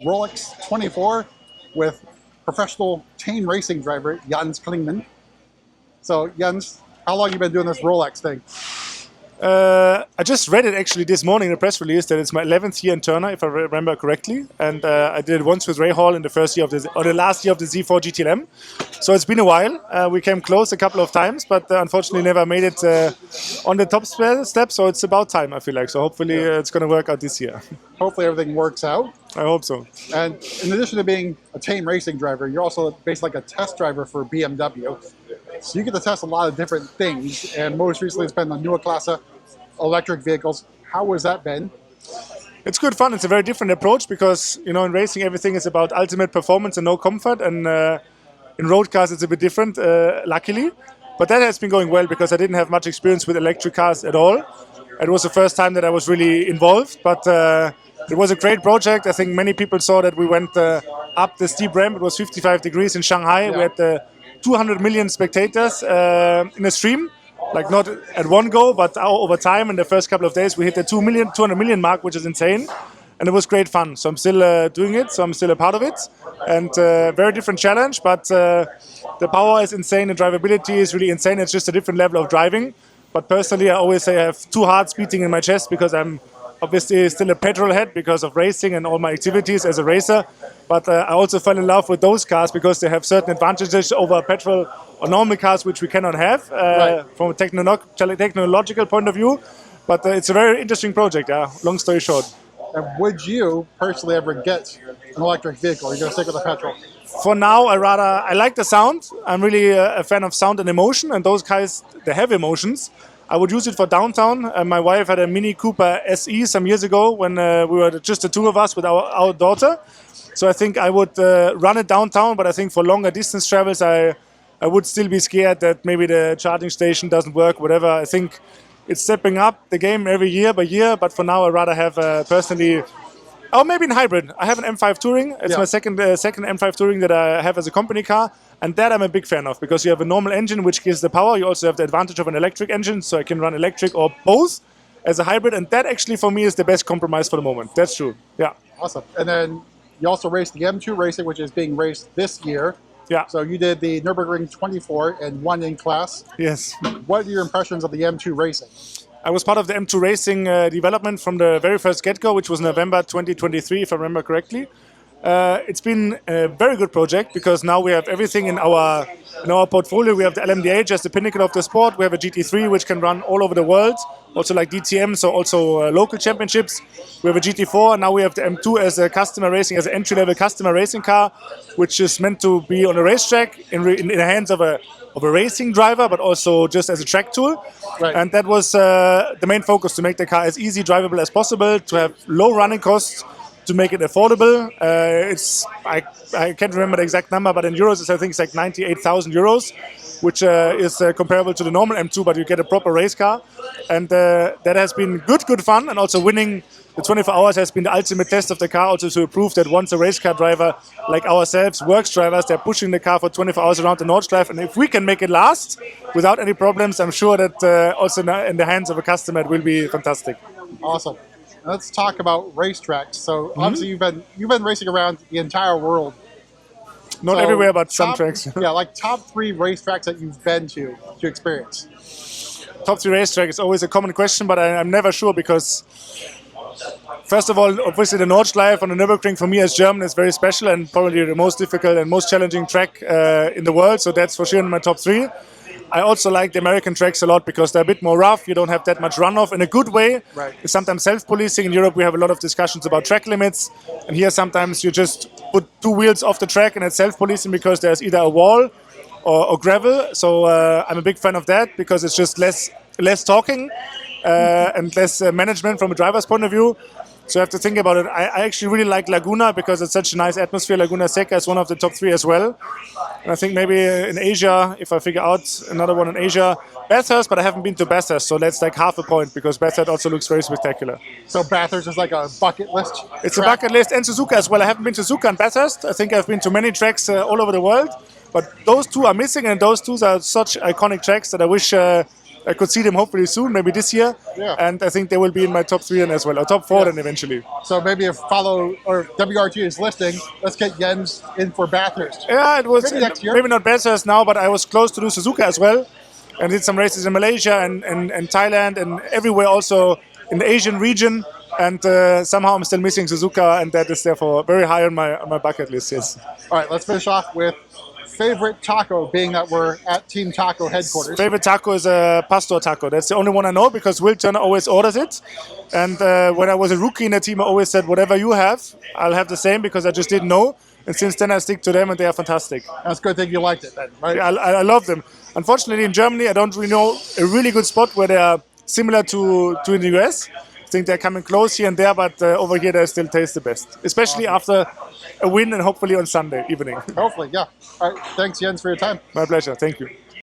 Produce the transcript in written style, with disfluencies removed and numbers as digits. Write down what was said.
Rolex 24 with professional Tame racing driver Jens Klingman. So Jens, how long have you been doing this Rolex thing? I just read it actually this morning in a press release that it's my 11th year in Turner, if I remember correctly, and I did it once with Ray Hall in the last year of the Z4 GTLM. So it's been a while. We came close a couple of times, but unfortunately never made it on the top step. So it's about time, I feel like. So hopefully it's going to work out this year. Hopefully everything works out. I hope so. And in addition to being a Tame racing driver, you're also basically like a test driver for BMW. So you get to test a lot of different things, and most recently it's been the Neue Klasse electric vehicles. How has that been? It's good fun. It's a very different approach because, in racing everything is about ultimate performance and no comfort, and in road cars it's a bit different, luckily. But that has been going well because I didn't have much experience with electric cars at all. It was the first time that I was really involved, but it was a great project. I think many people saw that we went up the steep ramp. It was 55 degrees in Shanghai. Yeah. We had 200 million spectators in a stream, like not at one go, but over time. In the first couple of days, we hit the 200 million mark, which is insane. And it was great fun. So I'm still doing it, so I'm still a part of it. And very different challenge, but the power is insane, the drivability is really insane. It's just a different level of driving. But personally, I always say I have two hearts beating in my chest because I'm obviously still a petrol head because of racing and all my activities as a racer. But I also fell in love with those cars because they have certain advantages over petrol or normal cars which we cannot have from a technological point of view. But it's a very interesting project, long story short. And would you personally ever get an electric vehicle? Or are you going to stick with the petrol? For now, I like the sound. I'm really a fan of sound and emotion, and those guys, they have emotions. I would use it for downtown. My wife had a Mini Cooper SE some years ago when we were just the two of us with our daughter. So I think I would run it downtown, but I think for longer distance travels, I would still be scared that maybe the charging station doesn't work, whatever. I think it's stepping up the game every year by year, but for now I'd rather have personally, or maybe in hybrid. I have an M5 Touring. It's my second M5 Touring that I have as a company car, and that I'm a big fan of because you have a normal engine which gives the power. You also have the advantage of an electric engine, so I can run electric or both as a hybrid, and that actually for me is the best compromise for the moment. That's true. Yeah. Awesome. And then you also raced the M2 racing, which is being raced this year. Yeah. So you did the Nürburgring 24 and won in class. Yes. What are your impressions of the M2 racing? I was part of the M2 racing development from the very first get-go, which was November 2023, if I remember correctly. It's been a very good project because now we have everything in our portfolio. We have the LMDH as the pinnacle of the sport. We have a GT3 which can run all over the world, also like DTM, so also local championships. We have a GT4, and now we have the M2 as a customer racing, as an entry-level customer racing car, which is meant to be on a racetrack in the hands of a racing driver, but also just as a track tool. Right. And that was the main focus, to make the car as easy drivable as possible, to have low running costs, to make it affordable. I can't remember the exact number, but in euros, I think it's like 98,000 euros, which is comparable to the normal M2, but you get a proper race car. And that has been good fun, and also winning the 24 hours has been the ultimate test of the car, also to prove that once a race car driver like ourselves, works drivers, they're pushing the car for 24 hours around the Nordschleife, and if we can make it last without any problems, I'm sure that also in the hands of a customer it will be fantastic. Awesome. Let's talk about racetracks. So obviously you've been racing around the entire world. Not everywhere, but some tracks. Yeah, like top 3 racetracks that you've been to experience. Top 3 racetrack is always a common question, but I'm never sure because, first of all, obviously the Nordschleife on the Nürburgring for me as German is very special and probably the most difficult and most challenging track in the world. So that's for sure in my top 3. I also like the American tracks a lot because they're a bit more rough. You don't have that much runoff in a good way. Right. It's sometimes self-policing. In Europe, we have a lot of discussions about track limits. And here, sometimes you just put 2 wheels off the track and it's self-policing because there's either a wall or gravel. So I'm a big fan of that because it's just less talking and less management from a driver's point of view. So I have to think about it. I actually really like Laguna because it's such a nice atmosphere. Laguna Seca is one of the top 3 as well. And I think maybe in Asia, if I figure out another one in Asia, Bathurst, but I haven't been to Bathurst, so that's like half a point because Bathurst also looks very spectacular. So Bathurst is like a bucket list? It's a bucket list, and Suzuka as well. I haven't been to Suzuka and Bathurst. I think I've been to many tracks all over the world, but those 2 are missing, and those 2 are such iconic tracks that I wish I could see them hopefully soon, maybe this year. Yeah. And I think they will be in my top 3 then as well, or top 4 then eventually. So maybe if follow or WRT is listing, let's get Jens in for Bathurst. Yeah, it was Maybe next year. maybe not Bathurst now, but I was close to do Suzuka as well, and did some races in Malaysia and Thailand and everywhere also in the Asian region. And somehow I'm still missing Suzuka, and that is therefore very high on my bucket list. Yes. All right, let's finish off with favorite taco, being that we're at Team Taco headquarters. Favorite taco is a pastor taco. That's the only one I know because Will Turner always orders it. And when I was a rookie in the team, I always said, whatever you have, I'll have the same because I just didn't know. And since then, I stick to them, and they are fantastic. That's a good thing you liked it then, right? Yeah, I love them. Unfortunately, in Germany, I don't really know a really good spot where they are similar to in the US. I think they're coming close here and there, but over here they still taste the best, especially after a win and hopefully on Sunday evening. Hopefully, yeah. All right, thanks Jens for your time. My pleasure. Thank you.